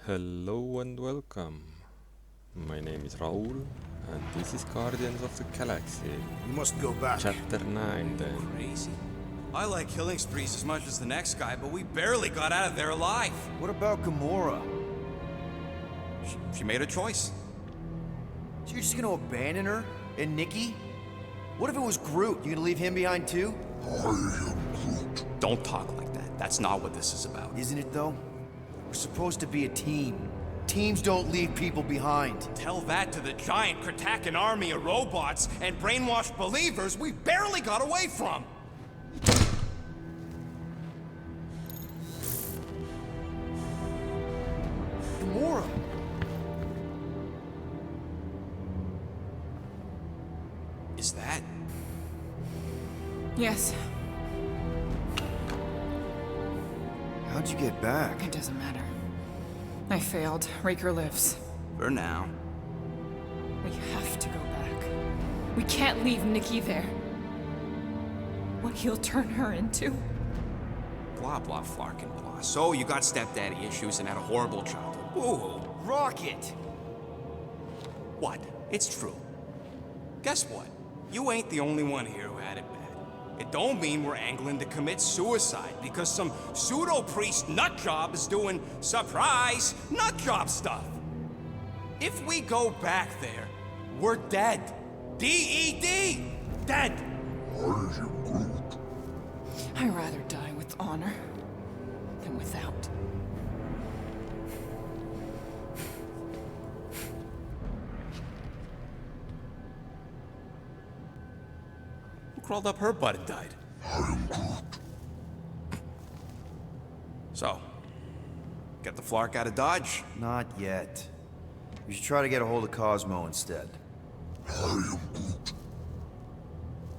Hello and welcome. My name is Raul, and this is Guardians of the Galaxy. We must go back. Chapter 9 then. Crazy. I like killing sprees as much as the next guy, but we barely got out of there alive. What about Gamora? She made a choice. So you're just gonna abandon her? And Nikki? What if it was Groot? You gonna leave him behind too? Don't talk like that. That's not what this is about. Isn't it though? We're supposed to be a team. Teams don't leave people behind. Tell that to the giant Kratakan army of robots and brainwashed believers we barely got away from. Gamora! Is that? Yes, How'd you get back? it doesn't matter. I failed. Raker lives. For now. We have to go back. We can't leave Nikki there. What he'll turn her into? Blah, blah, flarkin' blah. So you got stepdaddy issues and had a horrible childhood. Ooh. Rocket! What? It's true. Guess what? You ain't the only one here who had it bad. It don't mean we're angling to commit suicide because some pseudo-priest nutjob is doing surprise nutjob stuff. If we go back there, we're dead. D-E-D! Dead! I'd rather die with honor than without. Who crawled up her butt and died? So, get the Flark out of Dodge? Not yet. We should try to get a hold of Cosmo instead.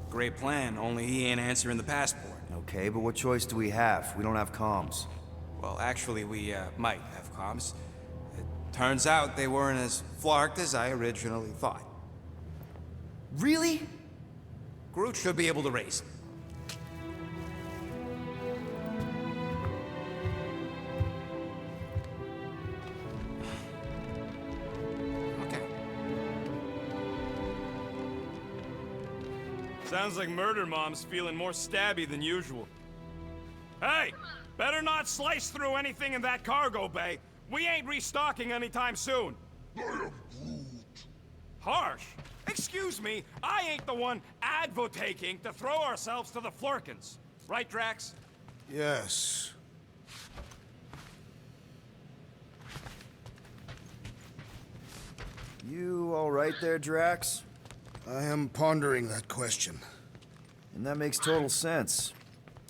Great plan, only he ain't answering the passport. Okay, but what choice do we have? We don't have comms. Well, actually, we might have comms. It turns out they weren't as flarked as I originally thought. Really? Groot should be able to raise him. Okay. Sounds like Murder Mom's feeling more stabby than usual. Hey! Better not slice through anything in that cargo bay. We ain't restocking anytime soon. Harsh. Excuse me, I ain't the one advocating to throw ourselves to the Flurkins. Right, Drax? Yes. You alright there, Drax? I am pondering that question. And that makes total sense.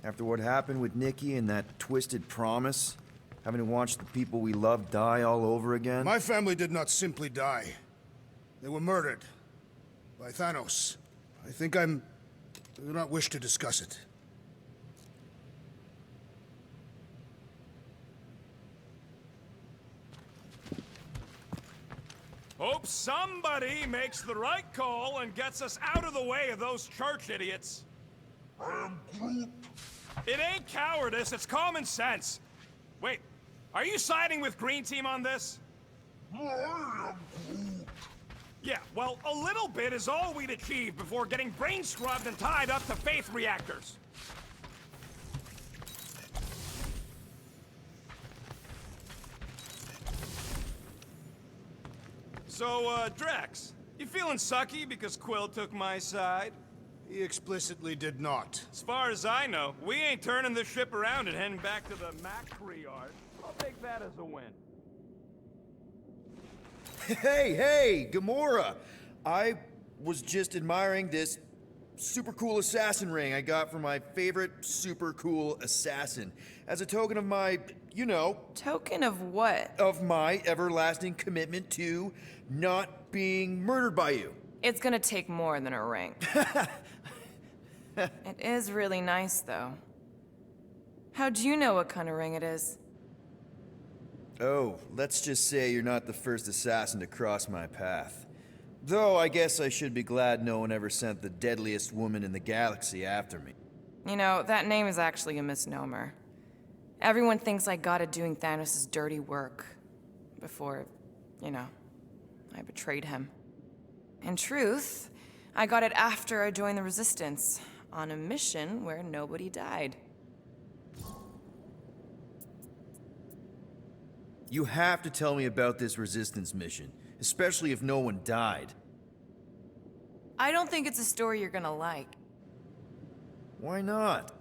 After what happened with Nikki and that twisted promise, having to watch the people we love die all over again. My family did not simply die. They were murdered. By Thanos. I do not wish to discuss it. Hope somebody makes the right call and gets us out of the way of those church idiots. It ain't cowardice, it's common sense. Wait, are you siding with Green Team on this? Yeah, well, a little bit is all we'd achieve before getting brain scrubbed and tied up to faith reactors. So, Drax, you feeling sucky because Quill took my side? He explicitly did not. As far as I know, we ain't turning this ship around and heading back to the Macri yard. I'll take that as a win. Hey, Gamora! I was just admiring this super cool assassin ring I got from my favorite super cool assassin. As a token of my, Token of what? of my everlasting commitment to not being murdered by you. It's gonna take more than a ring. It is really nice, though. How'd you know what kind of ring it is? Oh, let's just say you're not the first assassin to cross my path. Though I guess I should be glad no one ever sent the deadliest woman in the galaxy after me. You know, that name is actually a misnomer. Everyone thinks I got it doing Thanos' dirty work. before, you know, I betrayed him. In truth, I got it after I joined the Resistance, on a mission where nobody died. You have to tell me about this Resistance mission, especially if no one died. I don't think it's a story you're gonna like, Why not?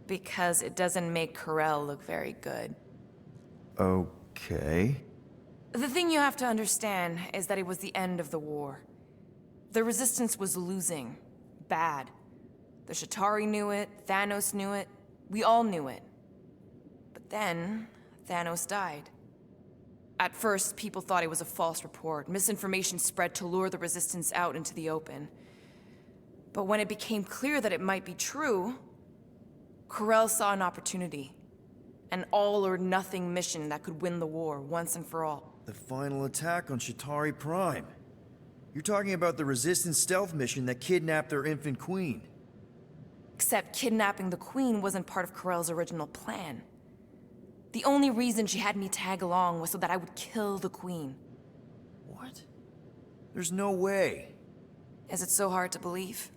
because it doesn't make Corell look very good. Okay. The thing you have to understand is that it was the end of the war. The Resistance was losing. Bad. The Chitauri knew it, Thanos knew it, we all knew it. But then, Thanos died. At first, people thought it was a false report. Misinformation spread to lure the Resistance out into the open. But when it became clear that it might be true, Corell saw an opportunity. An all-or-nothing mission that could win the war once and for all. The final attack on Chitauri Prime. You're talking about the Resistance stealth mission that kidnapped their infant queen. Except kidnapping the Queen wasn't part of Corell's original plan. The only reason she had me tag along was so that I would kill the Queen. What? There's no way. Is it so hard to believe?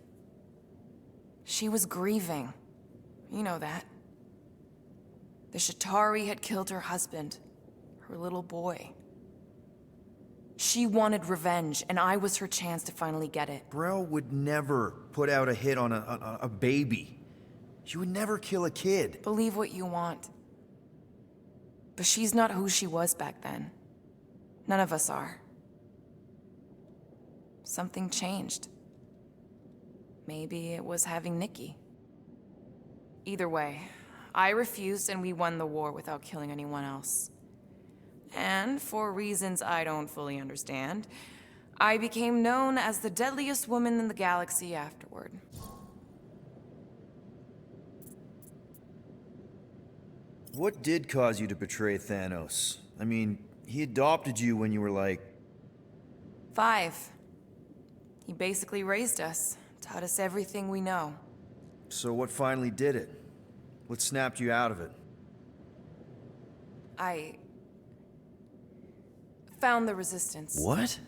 She was grieving. You know that. The Chitauri had killed her husband, her little boy. She wanted revenge, and I was her chance to finally get it. Grell would never put out a hit on a baby. She would never kill a kid. Believe what you want. But she's not who she was back then. None of us are. Something changed. Maybe it was having Nikki. Either way, I refused and we won the war without killing anyone else. And for reasons I don't fully understand, I became known as the deadliest woman in the galaxy afterward. What did cause you to betray Thanos? I mean, he adopted you when you were like... 5. He basically raised us, taught us everything we know. So what finally did it? What snapped you out of it? I found the Resistance. What?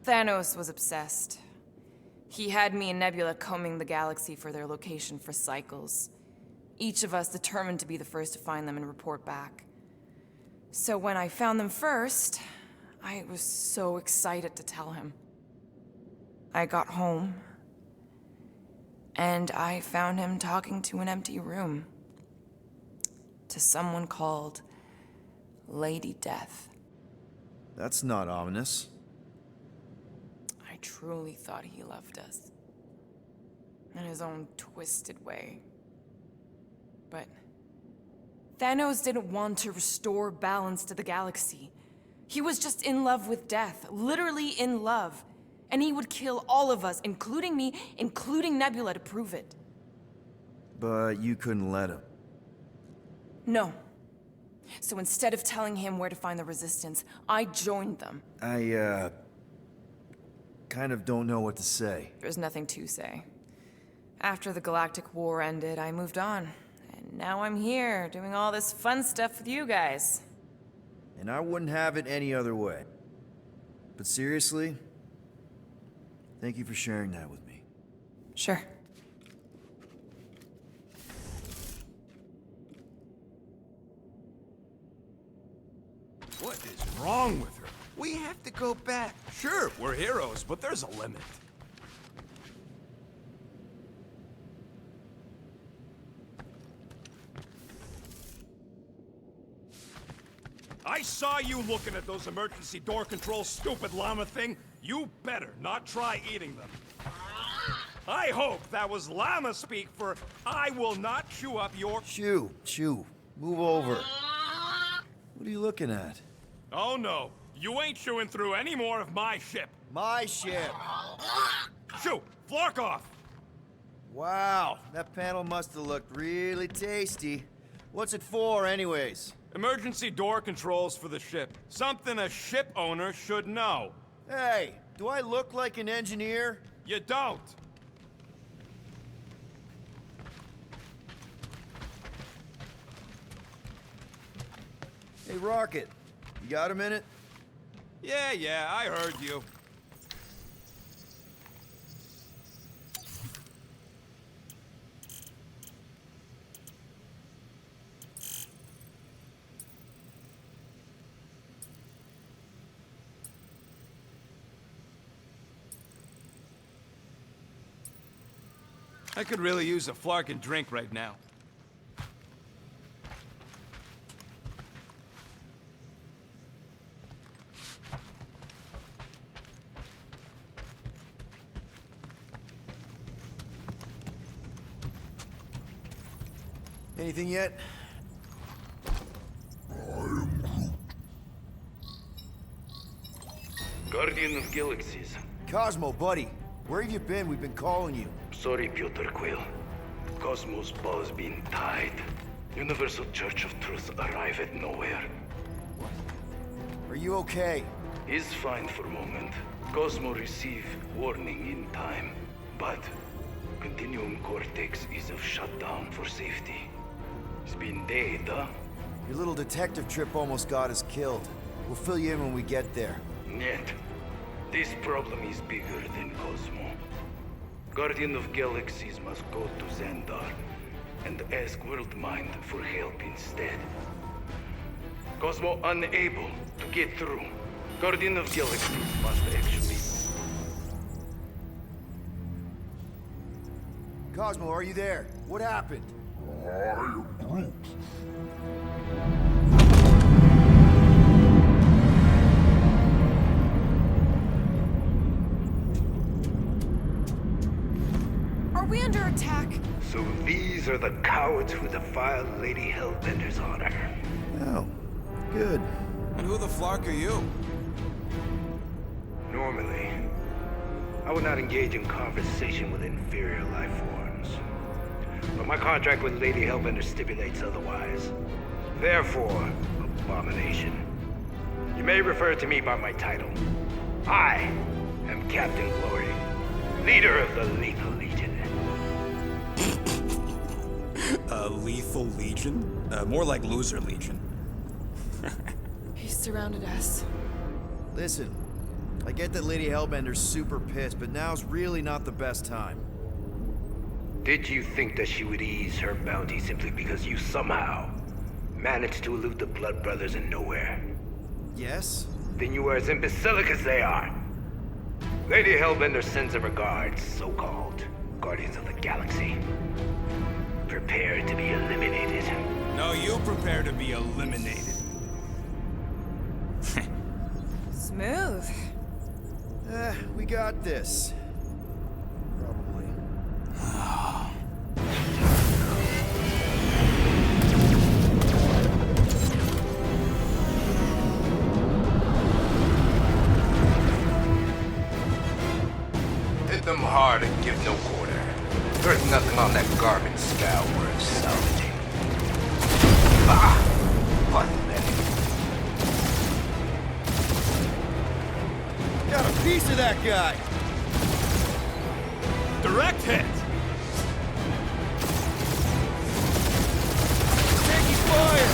Thanos was obsessed. He had me and Nebula combing the galaxy for their location for cycles. Each of us determined to be the first to find them and report back. So when I found them first, I was so excited to tell him. I got home, and I found him talking to an empty room. To someone called Lady Death. That's not ominous. I truly thought he loved us. In his own twisted way. But Thanos didn't want to restore balance to the galaxy. He was just in love with death, literally in love. And he would kill all of us, including me, including Nebula, to prove it. But you couldn't let him. No. So instead of telling him where to find the Resistance, I joined them. I, kind of don't know what to say. There's nothing to say. After the Galactic War ended, I moved on. And now I'm here, doing all this fun stuff with you guys. And I wouldn't have it any other way. But seriously, thank you for sharing that with me. Sure. What is wrong with her? We have to go back. Sure, we're heroes, but there's a limit. I saw you looking at those emergency door controls, stupid llama thing. You better not try eating them. I hope that was llama speak for I will not chew up your... Chew, move over. What are you looking at? Oh no, you ain't chewing through any more of my ship. My ship. Shoo, Flark off. Wow, that panel must have looked really tasty. What's it for, anyways? Emergency door controls for the ship. Something a ship owner should know. Hey, do I look like an engineer? You don't. Hey, Rocket, You got a minute? Yeah, I heard you. I could really use a Flarkin drink right now. Anything yet? Guardian of Galaxies. Cosmo, buddy. Where have you been? We've been calling you. Sorry, Piotr Quill. Cosmos ball's been tied. Universal Church of Truth arrive at nowhere. Are you okay? He's fine for a moment. Cosmo receive warning in time. But Continuum Cortex is of shutdown for safety. It's been dead, huh? Your little detective trip almost got us killed. We'll fill you in when we get there. Yet, this problem is bigger than Cosmo. Guardian of Galaxies must go to Xandar and ask Worldmind for help instead. Cosmo unable to get through. Guardian of Galaxies must actually... Cosmo, are you there? What happened? Are we under attack? So these are the cowards who defile Lady Hellbender's honor. Oh, good. And who the flark are you? Normally, I would not engage in conversation with inferior life forms. But my contract with Lady Hellbender stipulates otherwise. Therefore, abomination. You may refer to me by my title. I am Captain Glory, leader of the Lethal Legion. Lethal Legion? More like Loser Legion. He surrounded us. Listen, I get that Lady Hellbender's super pissed, but now's really not the best time. Did you think that she would ease her bounty simply because you somehow managed to elude the Blood Brothers in nowhere? Yes? Then you are as imbecilic as they are. Lady Hellbender sends her regards, so-called Guardians of the Galaxy. Prepare to be eliminated. No, you prepare to be eliminated. Smooth. We got this. Probably. Hit them hard and give no quarter. There's nothing on that garbage scow worth salvaging. Ah! Pathetic. Got a piece of that guy! Direct hit! Taking fire!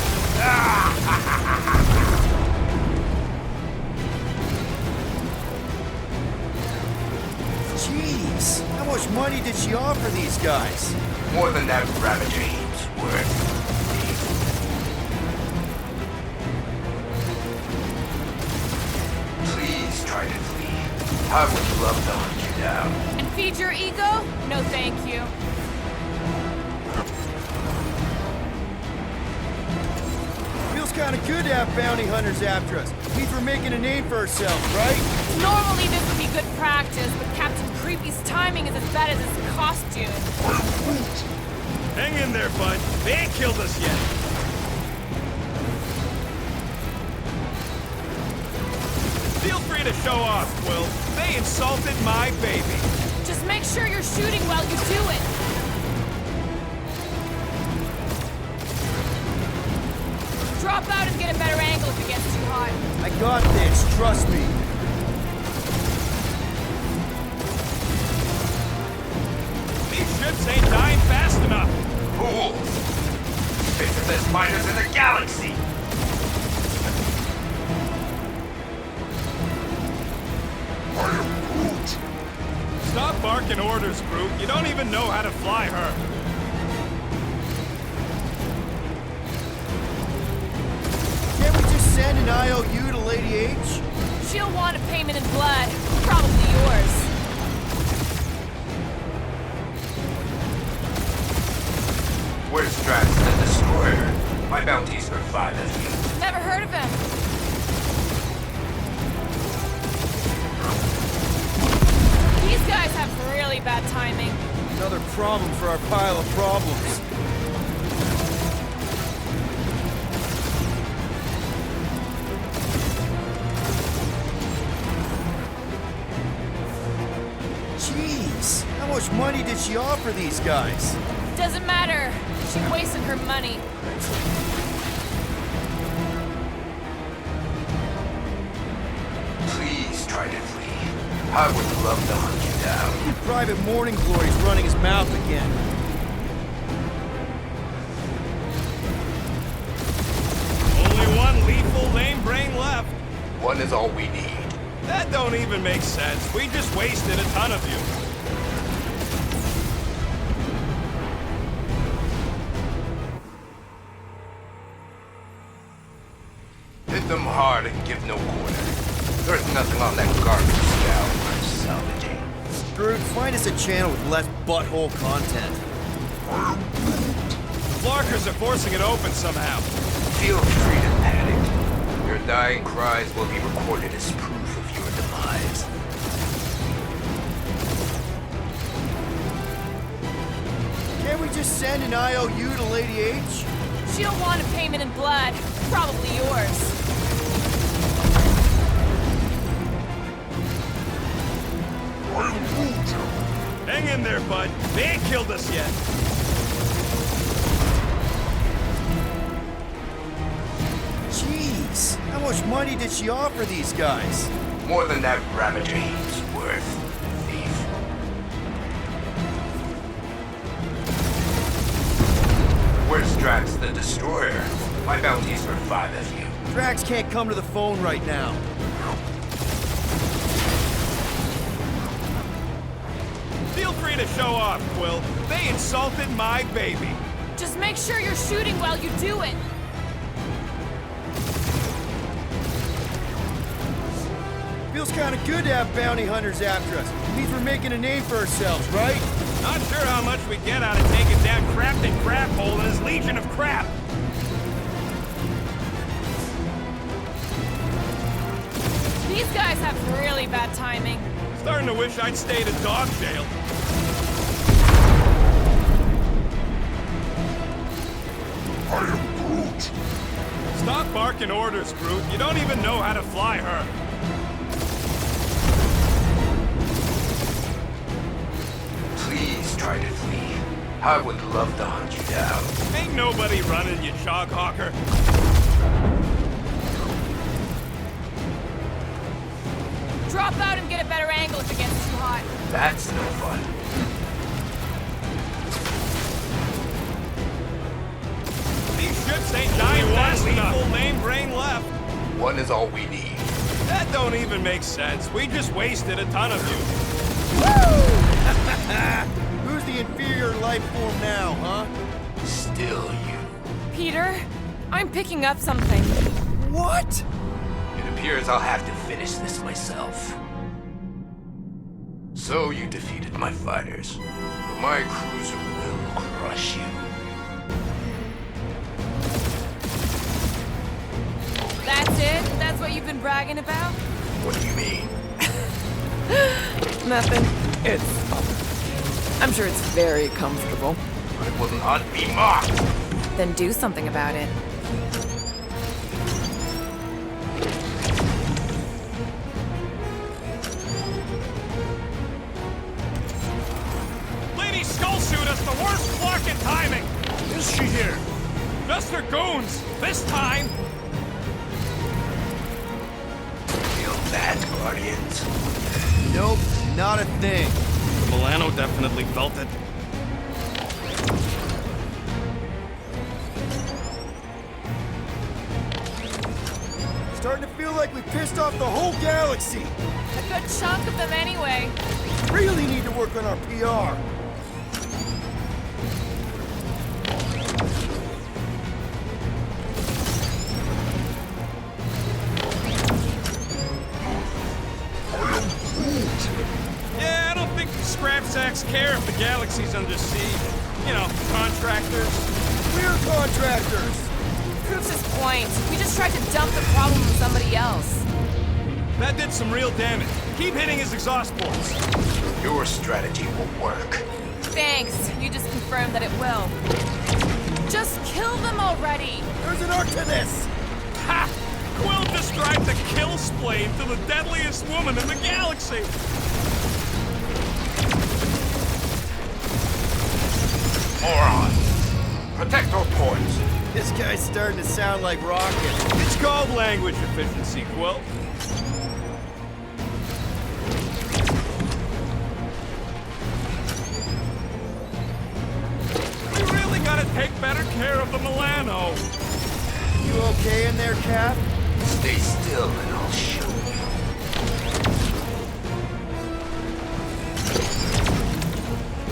Jeez, how much money did she offer these guys? More than that Ravager heap's worth. Please try to flee. I would love to hunt you down. And feed your ego? No thank you. Feels kind of good to have bounty hunters after us. Means we're making a name for ourselves, right? Normally this would be good practice, but Captain Creepy's timing is as bad as his costume. Hang in there, bud. They ain't killed us yet. Feel free to show off, Quill. They insulted my baby. Just make sure you're shooting while you do it. Drop out and get a better angle if it gets too hot. I got this, trust me. These ships ain't dying fast enough. Fools! Fiercest fighters in the galaxy! orders, Groot. You don't even know how to fly her. Can't we just send an IOU to Lady H? She'll want a payment in blood. Probably yours. Where's Drax the Destroyer? My bounty's for 5 of you. Never heard of him. These guys have really bad timing. Another problem for our pile of problems. Jeez, how much money did she offer these guys? Doesn't matter. She wasted her money. Please try to flee. I would love to hunt you down. Private Morning Glory's running his mouth again. Only one lethal lame brain left. One is all we need. That don't even make sense. We just wasted a ton of you. Hit them hard and give no quarter. There's nothing on that garbage scout worth salvaging. Groot, find us a channel with less butthole content. The Flarkers are forcing it open somehow. Feel free to panic. Your dying cries will be recorded as proof of your demise. Can't we just send an IOU to Lady H? She'll want a payment in blood. Probably yours. Hang in there, bud. They ain't killed us yet. Jeez, how much money did she offer these guys? More than that Ravager he's worth, thief. Where's Drax the Destroyer? My bounty's for 5 of you. Drax can't come to the phone right now. Feel free to show off, Quill. They insulted my baby. Just make sure you're shooting while you do it. Feels kind of good to have bounty hunters after us. Means we're making a name for ourselves, right? Not sure how much we get out of taking down Crafton Craphole and his legion of crap. These guys have really bad timing. Starting to wish I'd stayed in dog jail. I am Groot. Stop barking orders, Groot. You don't even know how to fly her. Please try to flee. I would love to hunt you down. Ain't nobody running, you Choghawker. Drop out and get a better angle if it gets too hot. That's no fun. These ships ain't dying fast enough. Lethal lame brain left. One is all we need. That don't even make sense. We just wasted a ton of you. Who's the inferior life form now, huh? Still you. Peter, I'm picking up something. What? It appears I'll have to finish this myself. So you defeated my fighters. But my cruiser will crush you. That's it? That's what you've been bragging about? What do you mean? Nothing. I'm sure it's very comfortable. I will not be mocked. Then do something about it. Lady Skullsuit has the worst clock and timing. Is she here? Just her goons. This time. Feel that, Guardians? Nope, not a thing. Milano definitely felt it. Starting to feel like we pissed off the whole galaxy. A good chunk of them anyway. Really need to work on our PR. Yeah, I don't think the scrap sacks care if the galaxy's under siege. You know, contractors. We're contractors. Proves his point. We just tried to dump the problem on somebody else. That did some real damage. Keep hitting his exhaust ports. Your strategy will work. Thanks. You just confirmed that it will. Just kill them already. There's an arc to this. Ha! Quill described the kill splane to the deadliest woman in the galaxy. Morons! Protect our ports. This guy's starting to sound like Rocket. It's called language efficiency, Quill. We really gotta take better care of the Milano. You okay in there, Cap? Stay still and I'll show you.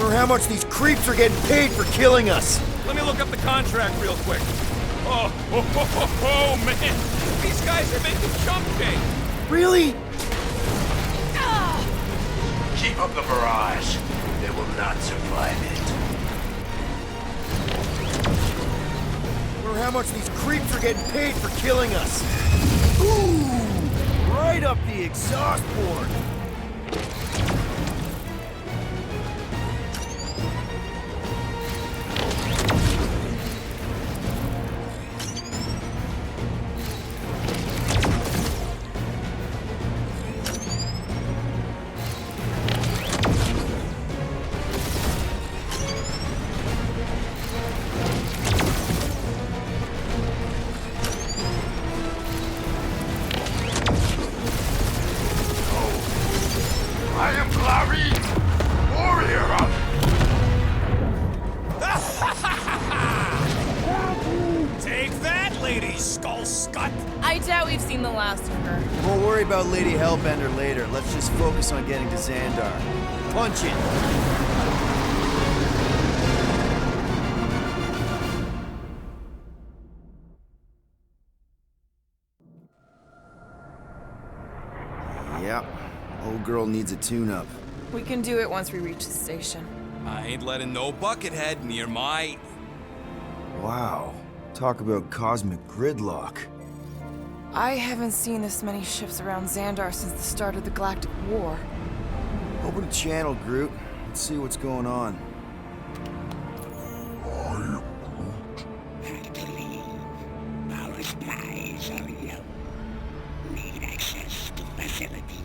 Or how much these creeps are getting paid for killing us. Let me look up the contract real quick. Oh, man. These guys are making chump change. Really? Keep up the barrage. They will not survive it. Or how much these creeps are getting paid for killing us. Ooh! Right up the exhaust port. I am Clary, warrior of... Take that, Lady Skull Scut. I doubt we've seen the last of her. We'll worry about Lady Hellbender later. Let's just focus on getting to Xandar. Punch it! Yep. Old girl needs a tune-up. We can do it once we reach the station. I ain't letting no buckethead near my... Wow. Talk about cosmic gridlock. I haven't seen this many ships around Xandar since the start of the Galactic War. Open a channel, Groot. Let's see what's going on. Our spies are low. Need access to facilities.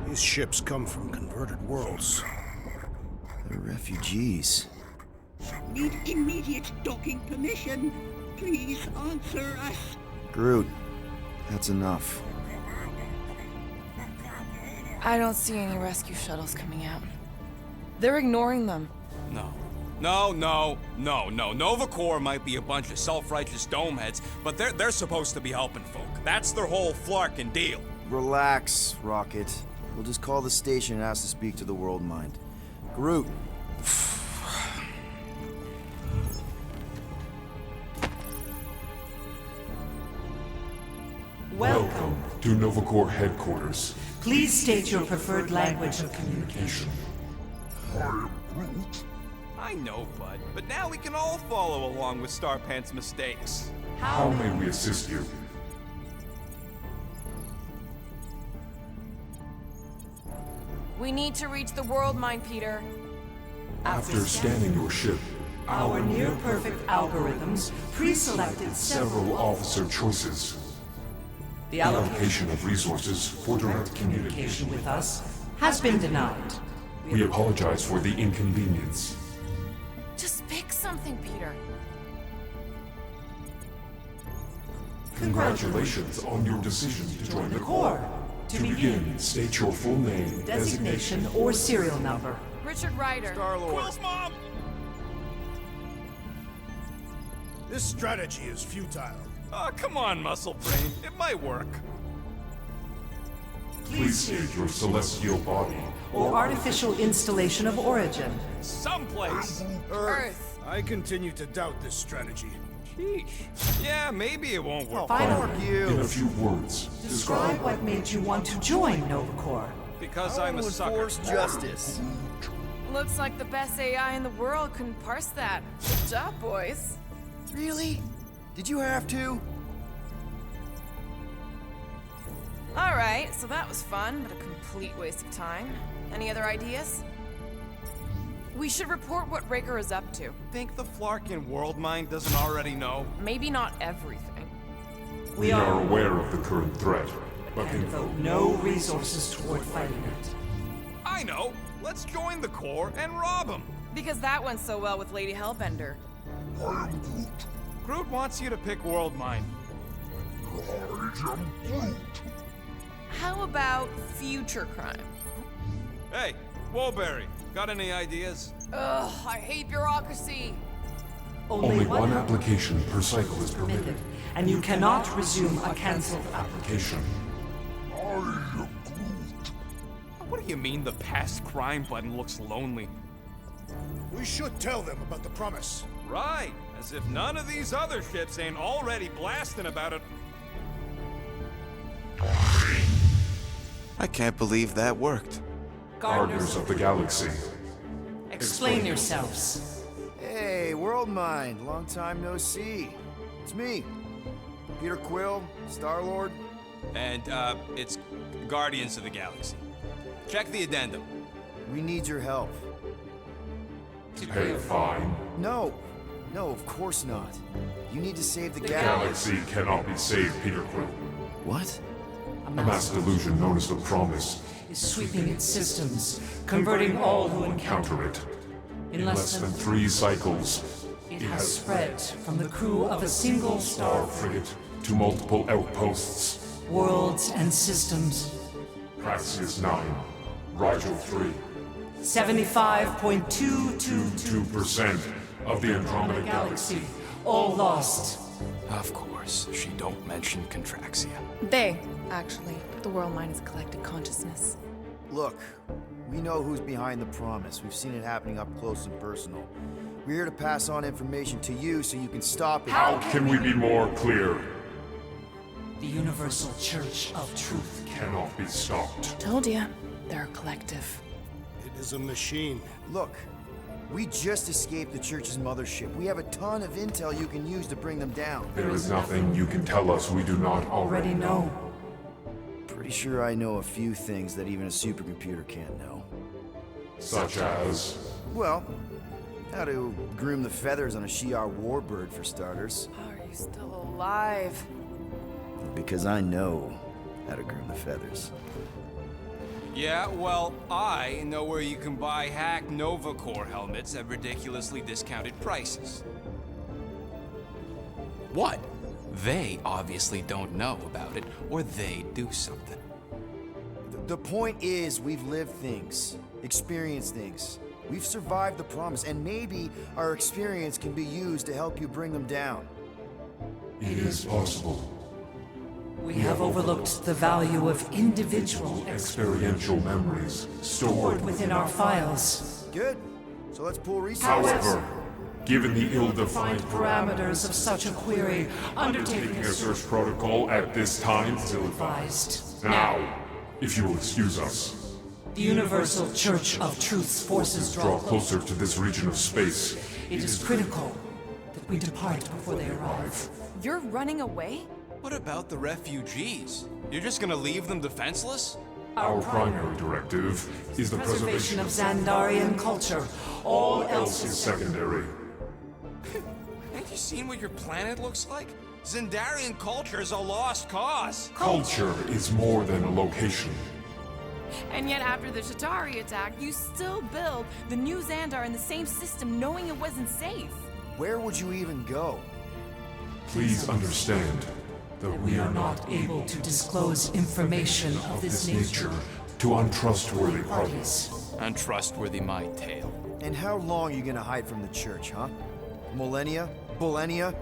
These ships come from converted worlds. They're refugees. Need immediate docking permission. Please answer us. Groot, that's enough. I don't see any rescue shuttles coming out. They're ignoring them. No. Nova Corps might be a bunch of self-righteous domeheads, but they're supposed to be helping folk. That's their whole flarkin' deal. Relax, Rocket. We'll just call the station and ask to speak to the World Mind. Groot. Welcome to Nova Corps headquarters. Please state your preferred language of communication. I know, bud, but now we can all follow along with Starpant's mistakes. How may we assist you? We need to reach the World Mind, Peter. After scanning your ship, Our near-perfect algorithms pre-selected several officer choices. The Allocation of resources for direct communication with us has been denied. We apologize for the inconvenience. Just pick something, Peter. Congratulations on your decision to join the Corps. To begin, state your full name, Designation or serial number. Richard Ryder. Quill's mom! This strategy is futile. Oh, come on, Muscle Brain. It might work. Please state your celestial body. Or artificial installation of origin. Someplace. Earth. I continue to doubt this strategy. Sheesh. Yeah, maybe it won't work. Finally, In a few words, describe what made you want to join Nova Corps. Because I I'm a want to sucker. enforce justice. Looks like the best AI in the world couldn't parse that. Good job, boys. Really? Did you have to? Alright, so that was fun, but a complete waste of time. Any other ideas? We should report what Raker is up to. Think the Flarkin world mind doesn't already know? Maybe not everything. we are aware of the current threat, but And devote no resources toward fighting it. I know. Let's join the Corps and rob them. Because that went so well with Lady Hellbender. Groot wants you to pick world mind. How about future crime? Hey, Woolberry, got any ideas? Ugh, I hate bureaucracy. only one application per cycle is permitted. And you cannot resume a cancelled Application. What do you mean the past crime button looks lonely? We should tell them about the promise. Right, as if none of these other ships ain't already blasting about it. I can't believe that worked. Gardeners of the Galaxy. Explain yourselves. Hey, World Mind, long time no see. It's me, Peter Quill, Star-Lord. And, it's Guardians of the Galaxy. Check the addendum. We need your help. To pay a fine. No, of course not. You need to save the Galaxy cannot be saved, Peter Quill. What? A mass delusion known as the Promise. Is sweeping its systems, converting all who encounter Counter it. In less than 3 cycles, it has spread from the crew of a single star, frigate to multiple outposts. worlds and systems. Praxis 9, Rigel 3. 75.222% 2% of the Andromeda Galaxy. galaxy, all lost. Of course, she don't mention Contraxia. They, actually. The world mind is collective consciousness. Look, we know who's behind the promise. We've seen it happening up close and personal. We're here to pass on information to you so you can stop it. How can we be more clear? The Universal Church of Truth. Cannot be stopped. Told ya, they're a collective. It is a machine. Look, we just escaped the church's mothership. We have a ton of intel you can use to bring them down. There is nothing you can tell us we do not already Already know. Pretty sure I know a few things that even a supercomputer can't know. Such as... Well, how to groom the feathers on a Shi'ar warbird, for starters. Are you still alive? Because I know how to groom the feathers. Yeah, well, I know where you can buy hack Nova Corps helmets at ridiculously discounted prices. What? They obviously don't know about it, or they do something. The point is, we've lived things, experienced things. We've survived the promise, and maybe our experience can be used to help you bring them down. It is possible. We have overlooked the value of individual Experiential memories stored within our files. Good. So let's pull resources. However, given the ill-defined Parameters of such a query, undertaking taking a search protocol at this time is advised. Now, if you will excuse us, The Universal Church of Truth's forces draw closer to this region of space. It is critical that we depart before they arrive. You're running away? What about the refugees? You're just gonna leave them defenseless? Our primary directive is the Preservation of Xandarian culture. All else is is secondary. Ain't you seen what your planet looks like? Xandarian culture is a lost cause. Culture is more than a location. And yet after the Shatari attack, you still build the new Xandar in the same system knowing it wasn't safe. Where would you even go? Please understand that we are not able to disclose information of this nature to untrustworthy parties. Untrustworthy my tale. And how long are you gonna hide from the church, huh? Millennia? Millennia?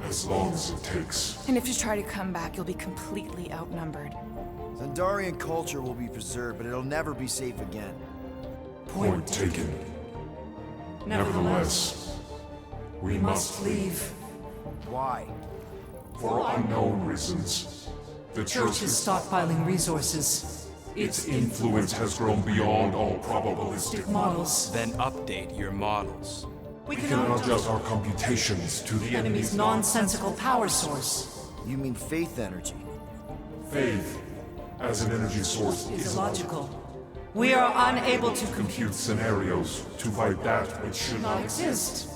As long as it takes. And if you try to come back, you'll be completely outnumbered. Zendarian culture will be preserved, but it'll never be safe again. Point taken. Nevertheless, we must leave. Why? For unknown reasons. The Church is stockpiling resources. Its influence has grown beyond all probabilistic Models. Then update your models. We We cannot adjust our computations to the enemy's nonsensical power source. You mean faith energy? faith as an energy source Is illogical. We are unable to compute scenarios to fight that which should not exist.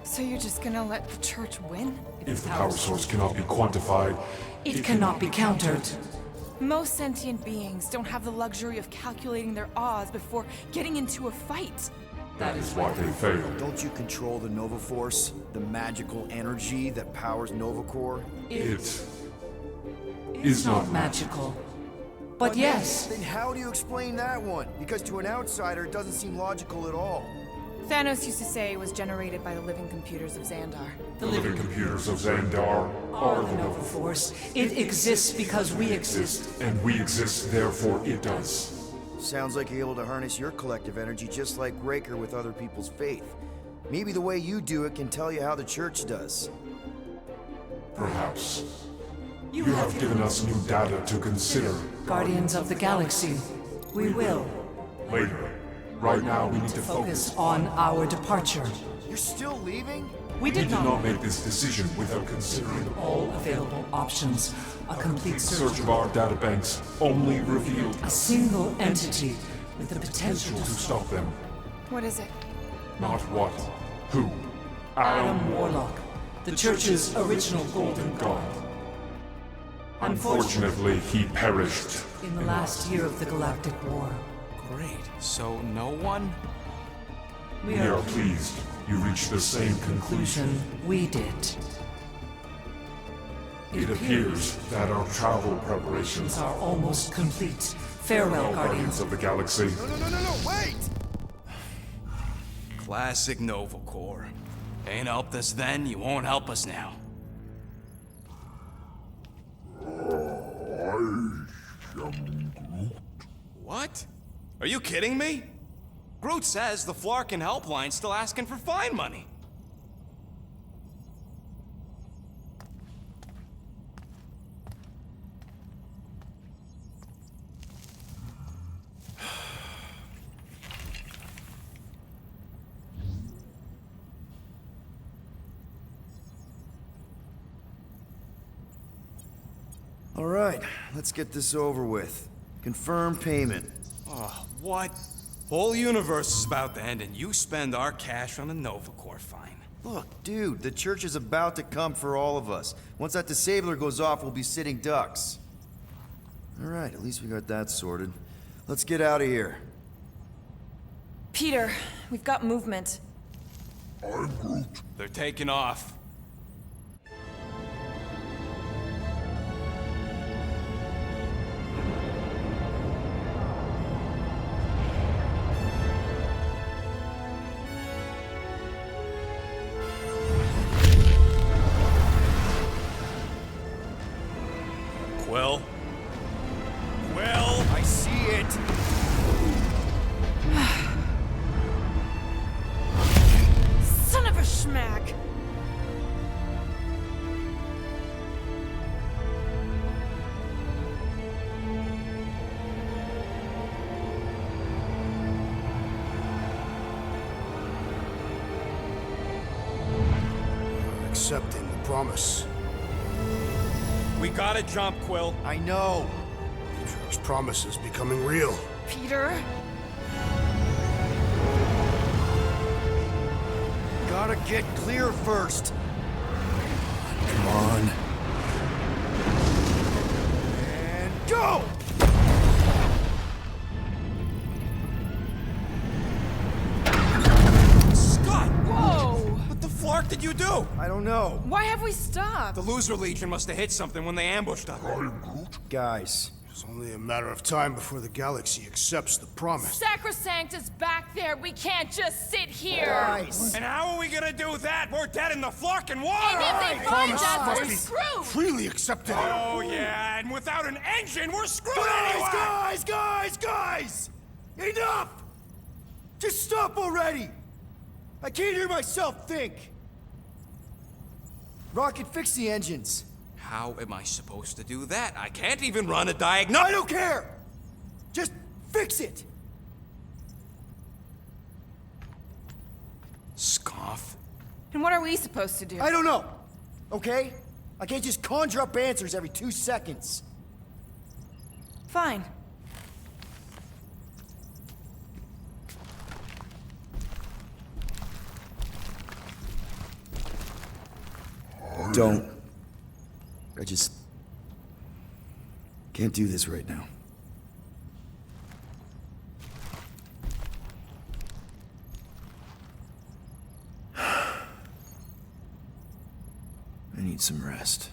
So you're just gonna let the church win? If the power source cannot be quantified, It cannot be countered. Most sentient beings don't have the luxury of calculating their odds before getting into a fight. that is why they fail. Don't you control the Nova Force? The magical energy that powers Nova Corps? It is not Magical. But yes, Then how do you explain that one? Because to an outsider, it doesn't seem logical at all. Thanos used to say it was generated by the living computers of Xandar. the living computers of Xandar are the Nova Nova Force. It exists because we exist. and we exist, therefore it does. Sounds like you're able to harness your collective energy just like Raker with other people's faith. Maybe the way you do it can tell you how the church does. Perhaps. You have given us new data to consider. Guardians of the Galaxy. We will Later. Right now, we need to focus focus. on our departure. You're still leaving? We We did did not not make this decision without considering all available options. A complete search of our databanks only revealed A single entity with the potential potential to stop them. What is it? Not what, who. Adam Warlock, the Church's original golden god. Unfortunately, he perished. In the last year of the Galactic War, Great. So no one? we We are are pleased you reached the same conclusion. we did. It appears that our travel preparations Are almost complete. Farewell, are Guardians. Guardians of the Galaxy. No, wait! Classic Nova Corps. Ain't helped us then, you won't help us now. What? Are you kidding me? Groot says the Flarkin helpline's still asking for fine money. All right, let's get this over with. Confirm payment. Oh, what? Whole universe is about to end and you spend our cash on a Nova Corps fine. Look, dude, the church is about to come for all of us. Once that disabler goes off, we'll be sitting ducks. All right, at least we got that sorted. Let's get out of here. Peter, we've got movement. They're taking off. Quill? Quill? I see it! Son of a schmack! Accepting the promise. We gotta jump, Quill. I know. This promise is becoming real. Peter? Gotta get clear first. Come on. And go! Scott! Whoa! What the flark did you do? I don't know. Why have we stopped? The Loser Legion must have hit something when they ambushed us. Guys, It's only a matter of time before the galaxy accepts the promise. Sacrosanct is back there. We can't just sit here. Guys! And how are we gonna do that? We're dead in the fucking water! And if they find us, must we're be screwed. freely accepted. Oh, yeah, and without an engine, we're screwed anyway! Guys! Enough! Just stop already! I can't hear myself think! Rocket, fix the engines. How am I supposed to do that? I can't even run a diagnostic. I don't care! Just fix it! Scoff. And what are we supposed to do? I don't know, okay? I can't just conjure up answers every 2 seconds. Fine. Don't. I just can't do this right now. I need some rest.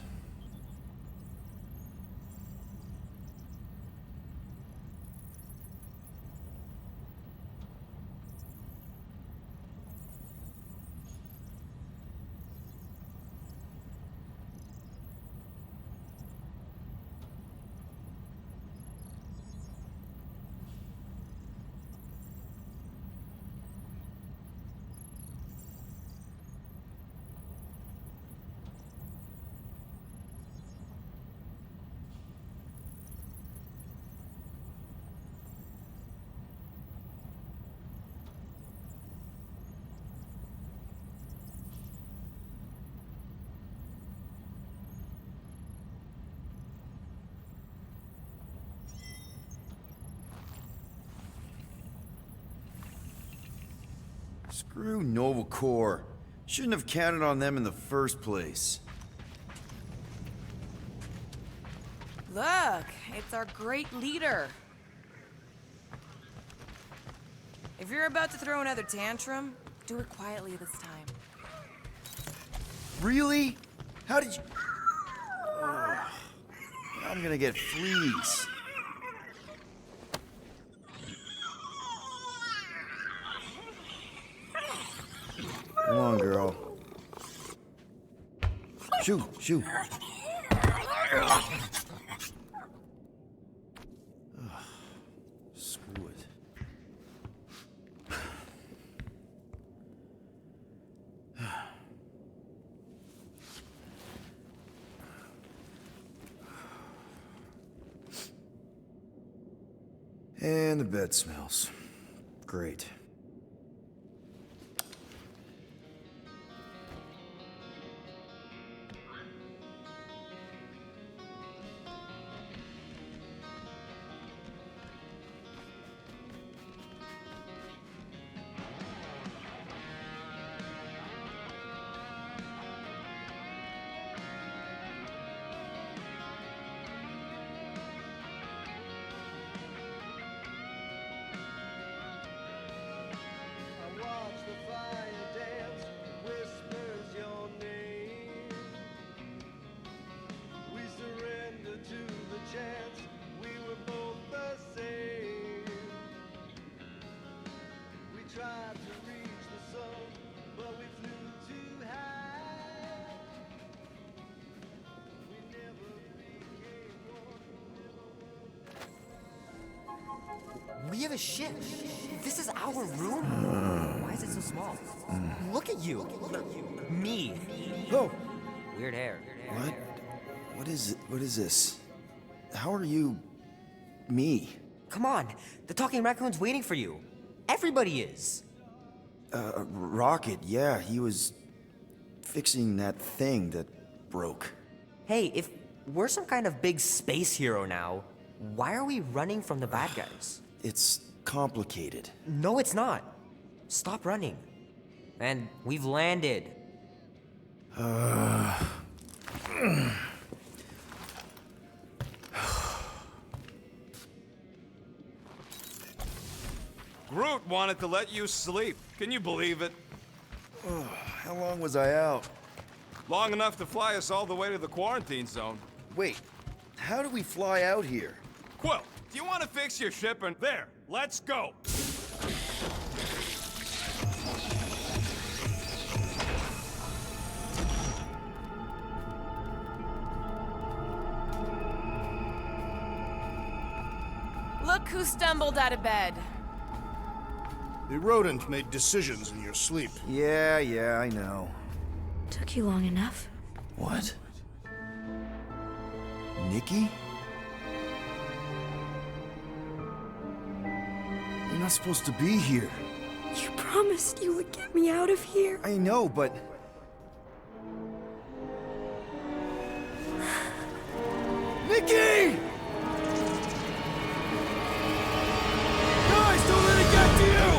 Screw Nova Corps. Shouldn't have counted on them in the first place. Look, it's our great leader. If you're about to throw another tantrum, do it quietly this time. Really? How did you... Ugh. I'm gonna get fleas. Come on, girl. Shoo, shoo. Ugh. Screw it. And the bed smells. Great. We have a ship. This is our room. Why is it so small? Look at you. Me. Oh. Weird hair. What? What is it? What is this? How are you... me? Come on. The talking raccoon's waiting for you. Everybody is. Rocket, yeah, he was fixing that thing that broke. Hey, if we're some kind of big space hero now, why are we running from the bad guys? It's complicated. No, it's not. Stop running. And we've landed. Groot wanted to let you sleep. Can you believe it? How long was I out? Long enough to fly us all the way to the quarantine zone. Wait, how do we fly out here? Quill, do you want to fix your ship and... There, let's go! Look who stumbled out of bed. The rodent made decisions in your sleep. Yeah, I know. Took you long enough. What? Nikki? You're not supposed to be here. You promised you would get me out of here. I know, but... Nikki! Guys, don't let it get to you!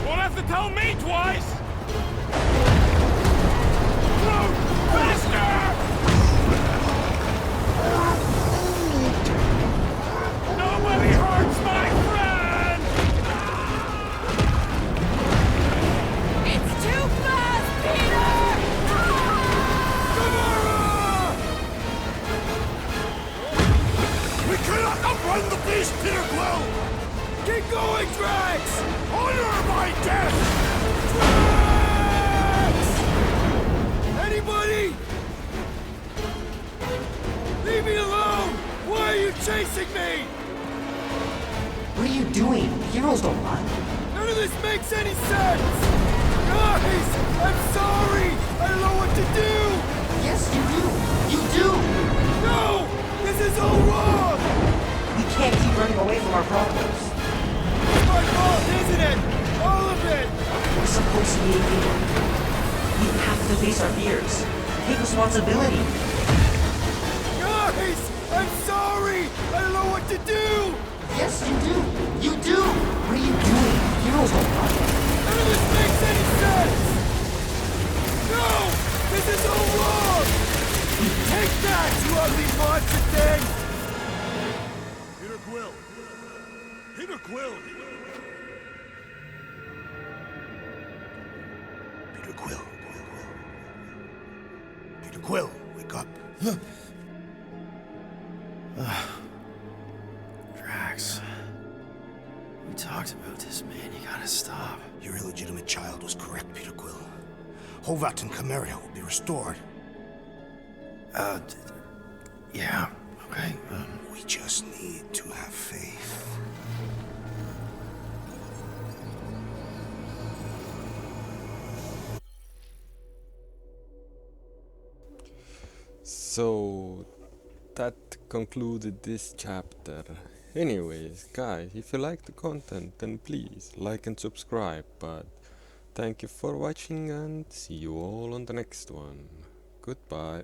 Won't have to tell me twice! Move! Faster! Nobody hurts my friend! It's too fast, Peter! We cannot outrun the beast, Peter Quill! Keep going, Drax! Honor my death! Drax! Anybody? Leave me alone! Why are you chasing me? What are you doing? Heroes don't run. None of this makes any sense! Guys! I'm sorry! I don't know what to do! Yes, you do. You do. No! This is all wrong! We can't keep running away from our problems. It's my fault, isn't it? All of it! We're supposed to be a hero. We have to face our fears. Take responsibility. Guys! I'm sorry! I don't know what to do! Yes, you do. You do. What are you doing? Heroes don't run. None of this makes any sense! No! This is all wrong! Take that, you ugly monster thing! Peter Quill! Peter Quill! Peter Quill. Peter Quill, wake up. Drax. We talked about this, man. You gotta stop. Your illegitimate child was correct, Peter Quill. Hovat and Cameria will be restored. Yeah, okay. We just need to have faith. So that concluded this chapter. Anyways, guys, if you like the content, then please like and subscribe. But thank you for watching and see you all on the next one. Goodbye.